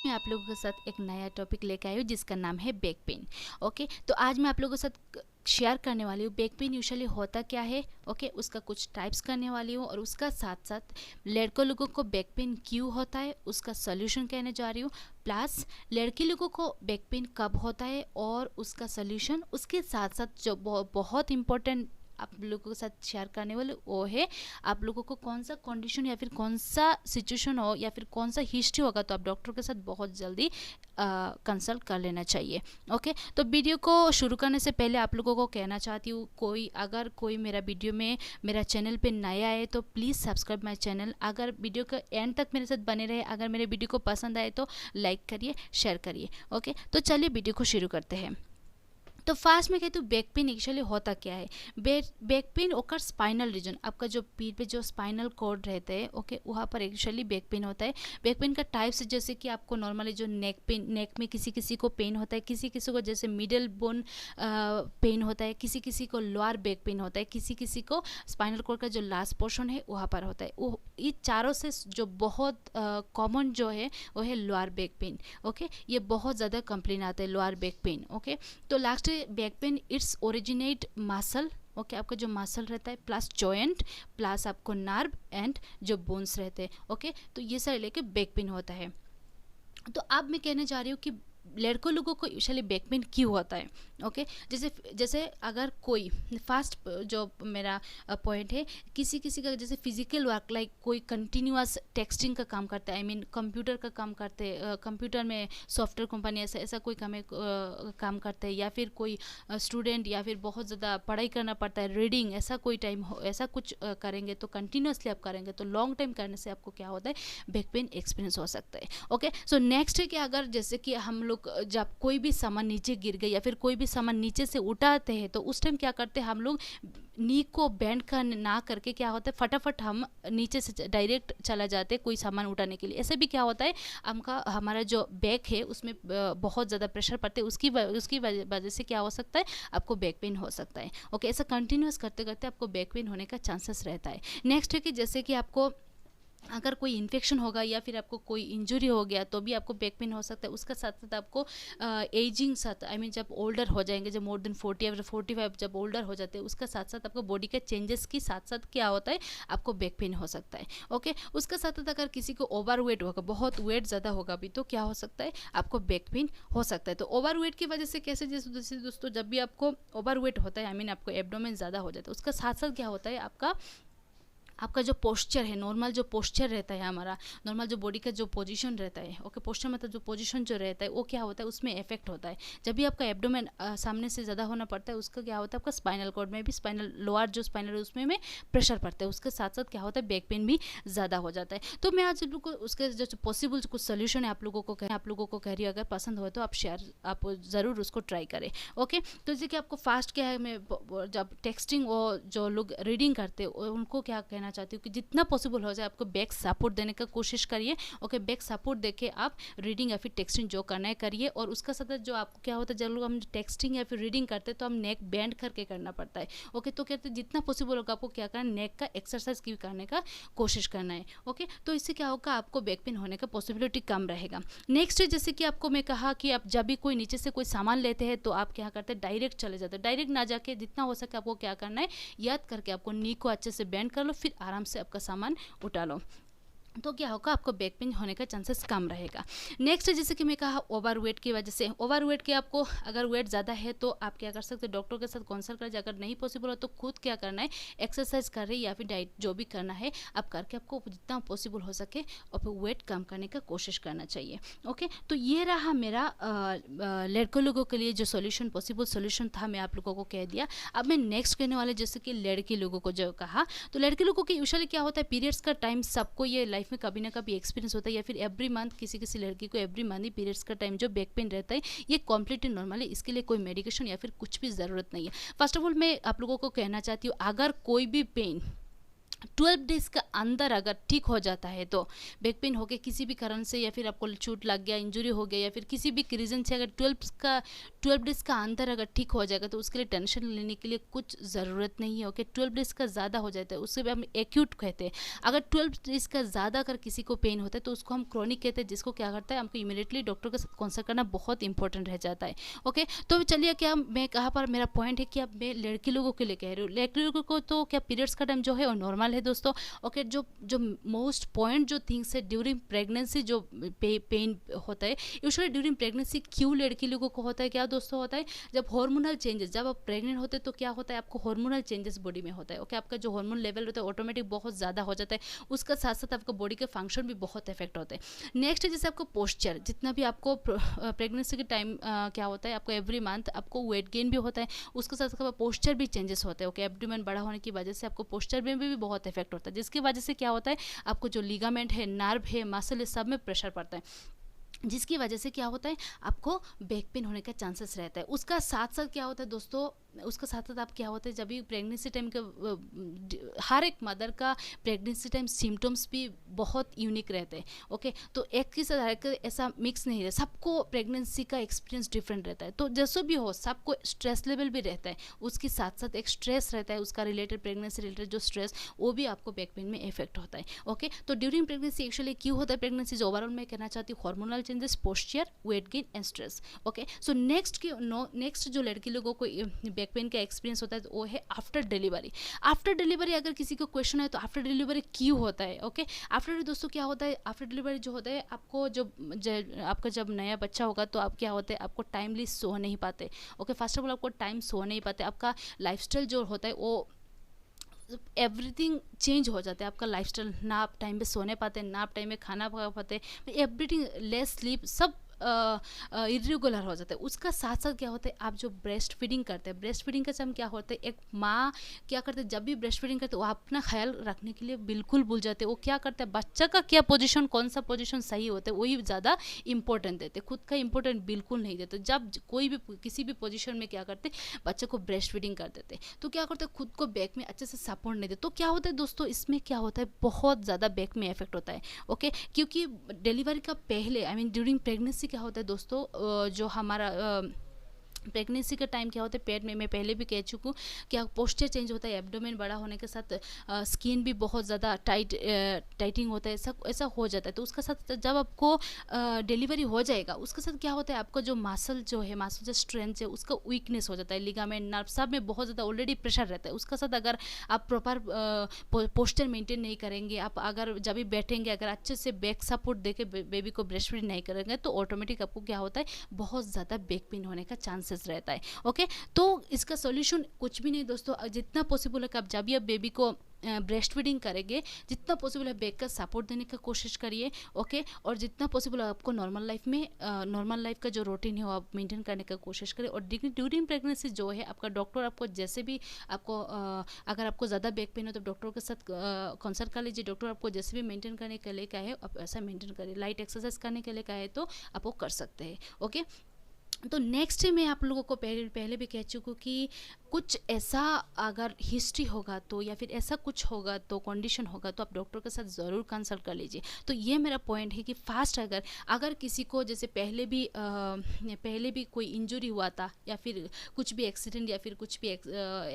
मैं आप लोगों के साथ एक नया टॉपिक लेके आई हूँ जिसका नाम है बैक पेन। ओके, तो आज मैं आप लोगों के साथ शेयर करने वाली हूँ बैक पेन यूजुअली होता क्या है। ओके, उसका कुछ टाइप्स करने वाली हूँ और उसका साथ साथ लड़कों लोगों को बैक पेन क्यों होता है उसका सोल्यूशन कहने जा रही हूँ। प्लस लड़की लोगों को बैक पेन कब होता है और उसका सोल्यूशन। उसके साथ साथ जो बहुत इंपॉर्टेंट आप लोगों के साथ शेयर करने वाले वो है आप लोगों को कौन सा कंडीशन या फिर कौन सा सिचुएशन हो या फिर कौन सा हिस्ट्री होगा तो आप डॉक्टर के साथ बहुत जल्दी कंसल्ट कर लेना चाहिए। ओके, तो वीडियो को शुरू करने से पहले आप लोगों को कहना चाहती हूँ अगर कोई मेरा वीडियो में मेरा चैनल पे नया है तो प्लीज़ सब्सक्राइब माई चैनल। अगर वीडियो का एंड तक मेरे साथ बने रहे, अगर मेरे वीडियो को पसंद आए तो लाइक करिए, शेयर करिए। ओके, तो चलिए वीडियो को शुरू करते हैं। तो फास्ट में कहते बैक पेन एक्चुअली होता क्या है। बैक पेन ओकर स्पाइनल रीजन, आपका जो पीठ पे जो स्पाइनल कॉर्ड रहते हैं ओके वहाँ पर एक्चुअली बैक पेन होता है। बैक पेन का टाइप्स जैसे कि आपको नॉर्मली जो नेक में किसी किसी को पेन होता है, किसी किसी को जैसे मिडल बोन पेन होता है, किसी किसी को लोअर बैक पेन होता है, किसी किसी को स्पाइनल कॉर्ड का जो लास्ट पोर्शन है वहाँ पर होता है। वो ये चारों से जो बहुत कॉमन जो है वो है लोअर बैक पेन। ओके, ये बहुत ज़्यादा कंप्लेन आते हैं लोअर बैक पेन। ओके, तो last back pain it's originate muscle. Okay, आपका जो मसल रहता है प्लस जॉइंट प्लस आपको नर्व एंड जो बोन्स रहते हैं। ओके, तो ये सारे लेके बैक पेन होता है। तो अब मैं कहने जा रही हूँ कि लड़कों लोगों को यूजुअली बैक पेन क्यों होता है। ओके, जैसे अगर कोई फास्ट जो मेरा पॉइंट है किसी किसी का जैसे फिजिकल वर्क लाइक कोई कंटिन्यूअस टेक्सटिंग का काम करता है, आई मीन कंप्यूटर का काम करते हैं, कंप्यूटर में सॉफ्टवेयर कंपनी ऐसा कोई काम करते हैं, या फिर कोई स्टूडेंट या फिर बहुत ज़्यादा पढ़ाई करना पड़ता है, रीडिंग ऐसा कोई टाइम हो ऐसा कुछ करेंगे तो कंटिन्यूसली आप करेंगे तो लॉन्ग टाइम करने से आपको क्या होता है बैक पेन एक्सपीरियंस हो सकता है। ओके, सो नेक्स्ट है कि अगर जैसे कि हम लोग जब कोई भी सामान नीचे गिर गए या फिर कोई भी सामान नीचे से उठाते हैं तो उस टाइम क्या करते हैं हम लोग नी को बेंड कर ना करके क्या होता है फटाफट हम नीचे से डायरेक्ट चला जाते हैं कोई सामान उठाने के लिए। ऐसे भी क्या होता है हमारा जो बैक है उसमें बहुत ज़्यादा प्रेशर पड़ते हैं, उसकी वजह से क्या हो सकता है आपको बैक पेन हो सकता है। ओके, ऐसा कंटिन्यूस करते करते आपको बैक पेन होने का चांसेस रहता है। नेक्स्ट है कि जैसे कि आपको अगर कोई इन्फेक्शन होगा या फिर आपको कोई इंजरी हो गया तो भी आपको बैक पेन हो सकता है। उसका साथ साथ आपको एजिंग साथ आई मीन जब ओल्डर हो जाएंगे, जब मोर देन 40 या 45 जब ओल्डर हो जाते हैं उसका साथ साथ आपको बॉडी के चेंजेस के साथ साथ क्या होता है आपको बैक पेन हो सकता है। ओके, उसका साथ साथ अगर किसी को ओवर वेट होगा, बहुत वेट ज़्यादा होगा भी तो क्या हो सकता है आपको बैक पेन हो सकता है। तो ओवर वेट की वजह से कैसे जैसे दोस्तों जब भी आपको ओवर वेट होता है आई मीन आपको एब्डोमेन ज़्यादा हो जाता है उसका साथ साथ क्या होता है आपका जो पोस्चर है, नॉर्मल जो पोस्चर रहता है हमारा, नॉर्मल जो बॉडी का जो पोजीशन रहता है ओके पोस्चर मतलब जो पोजीशन जो रहता है वो क्या होता है उसमें इफेक्ट होता है। जब भी आपका एब्डोमेन सामने से ज़्यादा होना पड़ता है उसका क्या होता है आपका स्पाइनल कॉर्ड में भी लोअर जो स्पाइनल है उसमें प्रेशर पड़ता है, उसके साथ साथ क्या होता है बैक पेन भी ज़्यादा हो जाता है। तो मैं आज लोग को उसके जो पॉसिबल कुछ सोल्यूशन है आप लोगों को कह रही हूँ, अगर पसंद हो तो आप ज़रूर उसको ट्राई करें। ओके, तो जैसे कि आपको फास्ट क्या है, मैं जब टेक्सटिंग और जो लोग रीडिंग करते हैं उनको क्या कहना चाहती हूँ कि जितना पॉसिबल हो जाए आपको बैक सपोर्ट देने का कोशिश करिए। ओके, बैक सपोर्ट देके आप रीडिंग या फिर टेक्सटिंग जो करना है करिए। और उसका साथ जो आपको क्या होता है जब लोग हम टेक्सटिंग या फिर रीडिंग करते हैं तो हम नेक बेंड करके करना पड़ता है। ओके, तो कहते हैं जितना पॉसिबल होगा आपको क्या करना है नेक का एक्सरसाइज की करने का कोशिश करना है। ओके, तो इससे क्या होगा आपको बैक पेन होने का पॉसिबिलिटी कम रहेगा। नेक्स्ट है जैसे कि आपको मैं कहा कि आप जब भी कोई नीचे से कोई सामान लेते हैं तो आप क्या करते हैं डायरेक्ट चले जाते हैं। डायरेक्ट ना जाके जितना हो सके आपको क्या करना है याद करके आपको नी को अच्छे से बेंड कर लो, फिर आराम से आपका सामान उठा लो, तो क्या होगा आपको बैक पेन होने का चांसेस कम रहेगा। नेक्स्ट जैसे कि मैं कहा ओवर वेट की वजह से, ओवर वेट के आपको अगर वेट ज़्यादा है तो आप क्या कर सकते हैं डॉक्टर के साथ कंसल्ट करें। अगर नहीं पॉसिबल हो तो खुद क्या करना है एक्सरसाइज कर रहे या फिर डाइट जो भी करना है आप करके आपको जितना पॉसिबल हो सके और फिर वेट कम करने का कोशिश करना चाहिए। ओके, तो ये रहा मेरा लड़कों लोगों के लिए जो सोल्यूशन पॉसिबल सोल्यूशन था मैं आप लोगों को कह दिया। अब मैं नेक्स्ट कहने वाले जैसे कि लड़की लोगों को जो कहा, तो लड़के लोगों के यूजुअली क्या होता है पीरियड्स का टाइम सबको ये लाइफ में कभी ना कभी एक्सपीरियंस होता है, या फिर एवरी मंथ किसी लड़की को एवरी मंथ ही पीरियड्स का टाइम जो बैक पेन रहता है ये कम्प्लीटली नॉर्मल है। इसके लिए कोई मेडिकेशन या फिर कुछ भी ज़रूरत नहीं है। फर्स्ट ऑफ ऑल मैं आप लोगों को कहना चाहती हूँ अगर कोई भी पेन 12 डेज का अंदर अगर ठीक हो जाता है तो बैक पेन हो के किसी भी कारण से, या फिर आपको चोट लग गया, इंजरी हो गया, या फिर किसी भी रीज़न से अगर 12 डेज का अंदर अगर ठीक हो जाएगा तो उसके लिए टेंशन लेने के लिए कुछ ज़रूरत नहीं है। ओके, 12 डेज का ज़्यादा हो जाता है उससे भी हम एक्यूट कहते हैं। अगर 12 डेज का ज़्यादा अगर किसी को पेन होता है तो उसको हम क्रॉनिक कहते हैं, जिसको क्या करता है, हमको इमीडिएटली डॉक्टर के साथ कंसल्ट करना बहुत इंपॉर्टेंट रह जाता है। ओके, तो चलिए, क्या मैं कहाँ पर मेरा पॉइंट है कि अब मैं लड़की लोगों के लिए कह रही हूँ। लड़की लोगों को तो क्या पीरियड्स का टाइम जो है वो नॉर्मल है दोस्तों। ओके, जो जो मोस्ट पॉइंट जो थिंग्स है ड्यूरिंग प्रेगनेंसी जो पेन होता है, यूजुअली ड्यूरिंग प्रेगनेंसी क्यों लड़की लोगों को होता है, क्या दोस्तों होता है, जब हार्मोनल चेंजेस, जब आप प्रेग्नेंट होते हैं तो क्या होता है, आपको हार्मोनल चेंजेस बॉडी में होता है। ओके, आपका जो हार्मोन लेवल होता है ऑटोमेटिक बहुत ज़्यादा हो जाता है, उसका साथ साथ आपका बॉडी के फंक्शन भी बहुत इफेक्ट होते हैं। नेक्स्ट है जैसे आपको पोस्चर, जितना भी आपको प्रेगनेंसी के टाइम क्या होता है, आपको एवरी मंथ आपको वेट गेन भी होता है, उसके साथ साथ पोस्चर भी चेंजेस होते हैं। ओके, एब्डोमेन बड़ा होने की वजह से आपको पोस्चर में भी बहुत इफेक्ट होता है, जिसकी वजह से क्या होता है, आपको जो लिगामेंट है, नर्व है, मसल है, सब में प्रेशर पड़ता है, जिसकी वजह से क्या होता है, आपको बैक पेन होने का चांसेस रहता है। उसका साथ साथ क्या होता है दोस्तों, उसका साथ साथ आप क्या होता है, जब भी प्रेगनेंसी टाइम का हर एक मदर का प्रेगनेंसी टाइम सिम्टम्स भी बहुत यूनिक रहते हैं। ओके, तो एक के साथ एक ऐसा मिक्स नहीं रहता, सबको प्रेगनेंसी का एक्सपीरियंस डिफरेंट रहता है। तो जैसे भी हो, सबको स्ट्रेस लेवल भी रहता है, उसके साथ साथ एक स्ट्रेस रहता है उसका रिलेटेड, प्रेगनेंसी रिलेटेड जो स्ट्रेस, वो भी आपको बैक पेन में इफेक्ट होता है। ओके, तो ड्यूरिंग प्रेगनेंसी एक्चुअली क्यों होता है प्रेगनेंसी, जो ओवरऑल मैं कहना चाहती हूँ, hormonal changes, posture, weight gain and stress. Okay, so next जो लड़की लोगों को बैक पेन का एक्सपीरियंस होता है वो है आफ्टर डिलीवरी। आफ्टर डिलीवरी अगर किसी को क्वेश्चन है तो आफ्टर डिलीवरी क्यों होता है। ओके, आफ्टर डिलीवरी दोस्तों क्या होता है, आफ्टर डिलीवरी जो होता है, आपको आपका जब नया बच्चा होगा तो आप क्या होता है, आपको टाइमली सो नहीं पाते। ओके, फर्स्ट ऑफ ऑल आपको टाइम सो नहीं पाते, आपका लाइफस्टाइल जो होता है वो एवरीथिंग चेंज हो जाता है, आपका लाइफस्टाइल, ना आप टाइम पे सोने पाते, ना आप टाइम पे खाना खा पाते, एवरीथिंग, लेस स्लीप, सब इरेगुलर हो जाता है। उसका साथ साथ क्या होता है, आप जो ब्रेस्ट फीडिंग करते हैं, ब्रेस्ट फीडिंग का समय क्या होता है, एक माँ क्या करते हैं, जब भी ब्रेस्ट फीडिंग करते हैं वो अपना ख्याल रखने के लिए बिल्कुल भूल जाते हैं। वो क्या करते हैं, बच्चा का क्या पोजीशन, कौन सा पोजीशन सही होता है वही ज़्यादा इंपॉर्टेंट देते, खुद का इंपॉर्टेंट बिल्कुल नहीं देते। जब कोई भी किसी भी पोजीशन में क्या करते, बच्चे को ब्रेस्ट फीडिंग कर देते, तो क्या करते हैं, खुद को बैक में अच्छे से सपोर्ट नहीं देते। तो क्या होता है दोस्तों, इसमें क्या होता है, बहुत ज़्यादा बैक में इफेक्ट होता है। ओके, क्योंकि डिलीवरी का पहले, आई मीन ड्यूरिंग प्रेगनेंसी क्या होता है दोस्तों, जो हमारा प्रेगनेंसी का टाइम क्या होता है, पेट में, मैं पहले भी कह चुकी हूँ, क्या पोस्चर चेंज होता है, एब्डोमेन बड़ा होने के साथ स्किन भी बहुत ज़्यादा टाइटिंग होता है, ऐसा ऐसा हो जाता है। तो उसका साथ जब आपको डिलीवरी हो जाएगा, उसके साथ क्या होता है, आपका जो मसल जो है, मसल जो स्ट्रेंथ है, उसका वीकनेस हो जाता है, लिगामेंट, नर्व, सब में बहुत ज़्यादा ऑलरेडी प्रेशर रहता है। उसका साथ अगर आप प्रॉपर पोस्चर मेंटेन नहीं करेंगे, आप अगर जब भी बैठेंगे, अगर अच्छे से बैक सपोर्ट देके बेबी को ब्रेस्ट फीड नहीं करेंगे, तो ऑटोमेटिक आपको क्या होता है, बहुत ज़्यादा बैक पेन होने का चांसेस रहता है। ओके, तो इसका सॉल्यूशन कुछ भी नहीं दोस्तों, जितना पॉसिबल है कि आप जब भी आप बेबी को ब्रेस्ट फीडिंग करेंगे, जितना पॉसिबल है बैक का सपोर्ट देने का कोशिश करिए। ओके, और जितना पॉसिबल है आपको नॉर्मल लाइफ में, नॉर्मल लाइफ का जो रूटीन है वो आप मेंटेन करने का कोशिश करें। और ड्यूरिंग प्रेगनेंसी जो है, आपका डॉक्टर आपको जैसे भी आपको अगर आपको ज़्यादा बैक पेन हो तो डॉक्टर के साथ कंसल्ट कर लीजिए। डॉक्टर आपको जैसे भी मेंटेन करने के लिए कहे आप ऐसा मेंटेन करिए, लाइट एक्सरसाइज करने के लिए कहे तो आप वो कर सकते हैं। ओके, तो नेक्स्ट मैं आप लोगों को पहले भी कह चुकी हूँ कि कुछ ऐसा अगर हिस्ट्री होगा तो, या फिर ऐसा कुछ होगा तो, कंडीशन होगा तो आप डॉक्टर के साथ ज़रूर कंसल्ट कर लीजिए। तो ये मेरा पॉइंट है कि फास्ट अगर किसी को जैसे पहले भी कोई इंजरी हुआ था, या फिर कुछ भी एक्सीडेंट, या फिर कुछ भी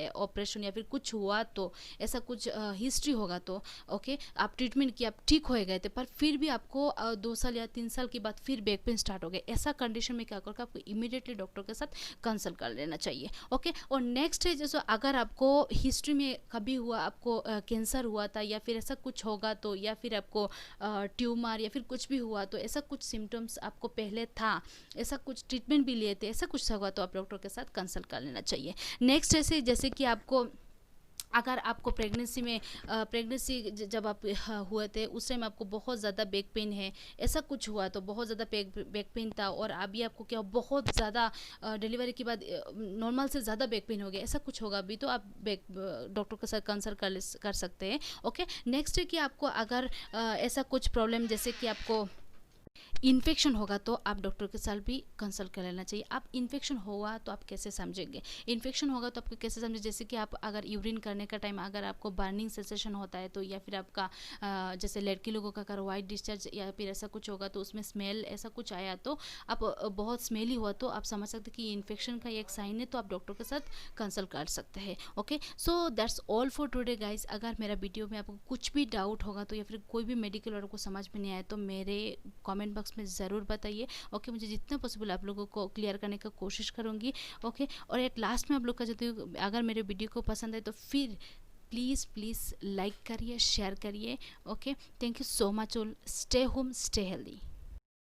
ऑपरेशन, या फिर कुछ हुआ, तो ऐसा कुछ हिस्ट्री होगा तो ओके, आप ट्रीटमेंट किया, आप ठीक हो गए थे, पर फिर भी आपको 2 साल या 3 साल के बाद फिर बैक पेन स्टार्ट हो गए, ऐसा कंडीशन में क्या करोगे, आपको इमीडिएटली डॉक्टर के साथ कंसल्ट कर लेना चाहिए। ओके, और नेक्स्ट है जैसे अगर आपको हिस्ट्री में कभी हुआ, आपको कैंसर हुआ था, या फिर ऐसा कुछ होगा तो, या फिर आपको ट्यूमर या फिर कुछ भी हुआ तो, ऐसा कुछ सिम्टम्स आपको पहले था, ऐसा कुछ ट्रीटमेंट भी लिए थे, ऐसा कुछ होगा तो आप डॉक्टर के साथ कंसल्ट कर लेना चाहिए। नेक्स्ट जैसे कि आपको अगर आपको प्रेगनेंसी जब आप हुए थे उस टाइम आपको बहुत ज़्यादा बैक पेन है, ऐसा कुछ हुआ तो, बहुत ज़्यादा बैक पेन था, और अभी आपको क्या बहुत ज़्यादा डिलीवरी के बाद नॉर्मल से ज़्यादा बैक पेन हो गया, ऐसा कुछ होगा भी तो आप डॉक्टर के साथ कंसल्ट कर सकते हैं। ओके, नेक्स्ट है कि आपको अगर ऐसा कुछ प्रॉब्लम, जैसे कि आपको इन्फेक्शन होगा तो आप डॉक्टर के साथ भी कंसल्ट कर लेना चाहिए। आप इन्फेक्शन होगा तो आप कैसे समझेंगे, इन्फेक्शन होगा तो आपको कैसे समझे, जैसे कि आप अगर यूरिन करने का टाइम अगर आपको बर्निंग सेंसेशन होता है तो, या फिर आपका जैसे लड़की लोगों का अगर वाइट डिस्चार्ज या फिर ऐसा कुछ होगा तो उसमें स्मेल ऐसा कुछ आया तो आप बहुत स्मेली हुआ तो आप समझ सकते हैं कि इन्फेक्शन का एक साइन है, तो आप डॉक्टर के साथ कंसल्ट कर सकते हैं। Okay, so that's all for today guys. अगर मेरा वीडियो में आपको कुछ भी डाउट होगा तो, या फिर कोई भी मेडिकल वर्ड को समझ में नहीं आया तो मेरे कमेंट बॉक्स में ज़रूर बताइए। ओके, मुझे जितना पॉसिबल आप लोगों को क्लियर करने का कोशिश करूँगी। ओके, और एट लास्ट में आप लोग का जो अगर मेरे वीडियो को पसंद है तो फिर प्लीज़ प्लीज़ लाइक करिए, शेयर करिए। Okay, thank you so much all. Stay home, stay healthy.